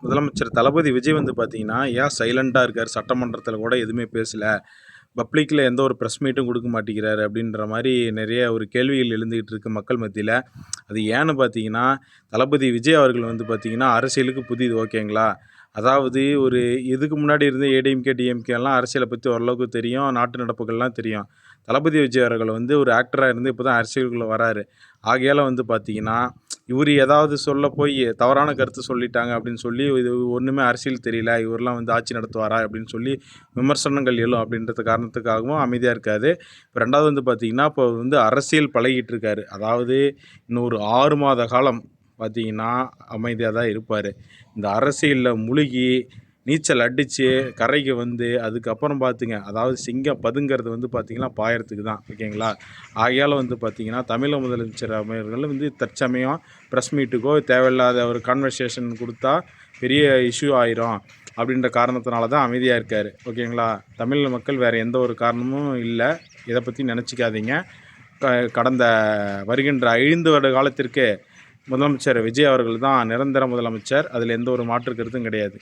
முதலமைச்சர் தளபதி விஜய் வந்து பார்த்தீங்கன்னா, ஏன் சைலண்ட்டா இருக்காரு? சட்டமன்றத்தில கூட எதுவுமே பேசல. பப்ளிக்ல எந்த ஒரு பிரஸ் மீட்டும் குடுக்க மாட்டேங்கிறாரு அப்படின்ற மாரி நெறைய ஒரு கேள்விகள் எழுந்துகிட்டு இருக்கு மக்கள் மத்தியில. அது ஏன்னு பார்த்தீங்கன்னா, தளபதி விஜய் அவர்கள் வந்து பார்த்தீங்கன்னா, அரசியலுக்கு புதிது ஓகேங்களா? அதாவது ஒரு இதுக்கு முன்னாடி இருந்த ஏடிஎம்கே, டிஎம்கேலாம் அரசியல பத்தி ஓரளவுக்கு தெரியும். நாட்டு நடப்புகள்லாம் தெரியும். தளபதி விஜய் அவர்கள் வந்து ஒரு ஆக்டரா இருந்து இப்ப தான் அரசியலுக்குள்ள வராரு. ஆகையால வந்து பார்த்தீங்கன்னா, இவரு ஏதாவது சொல்ல போய் தவறான கருத்து சொல்லிட்டாங்க அப்படின்னு சொல்லி, இது ஒண்ணுமே அரசியல் தெரியல. இவர்லாம் வந்து ஆட்சி நடத்துவாரா? அப்படின்னு சொல்லி விமர்சனங்கள் எழும் அப்படின்றது காரணத்துக்காகவும் அமைதியா இருக்காரு. இப்ப 2வது வந்து பார்த்தீங்கன்னா, இப்போ வந்து அரசியல் பழகிட்டு இருக்காரு. அதாவது இன்னும் ஒரு 6 மாத காலம் பார்த்தீங்கன்னா, அமைதியா தான் இருப்பாரு. இந்த அரசியல்ல முழுகி நீச்சல் அடிச்சு கரைக்கு வந்து அதுக்கப்புறம் பார்த்துங்க, அதாவது சிங்கம் பதுங்கிறது வந்து பார்த்தீங்கன்னா, பாயறதுக்கு தான் ஓகேங்களா? ஆகையால வந்து பார்த்தீங்கன்னா, தமிழக முதலமைச்சர் அவர்கள் வந்து தற்சமயம் பிரஸ் மீட்டுக்கோ தேவையில்லாத ஒரு கான்வர்சேஷன் குடுத்தா பெரிய இஷ்யூ ஆயிரும். அப்படின்ற காரணத்தினால தான் அமைதியா இருக்காரு. ஓகேங்களா? தமிழ் மக்கள் வேற எந்த ஒரு காரணமும் இல்ல. இத பத்தி நெனச்சுக்காதீங்க. க கடந்த வருகின்ற 5 வருட காலத்திற்கு முதலமைச்சர் விஜய் அவர்கள் தான் நிரந்தர முதலமைச்சர். அதில எந்த ஒரு மாற்று கருத்தும் கிடையாது.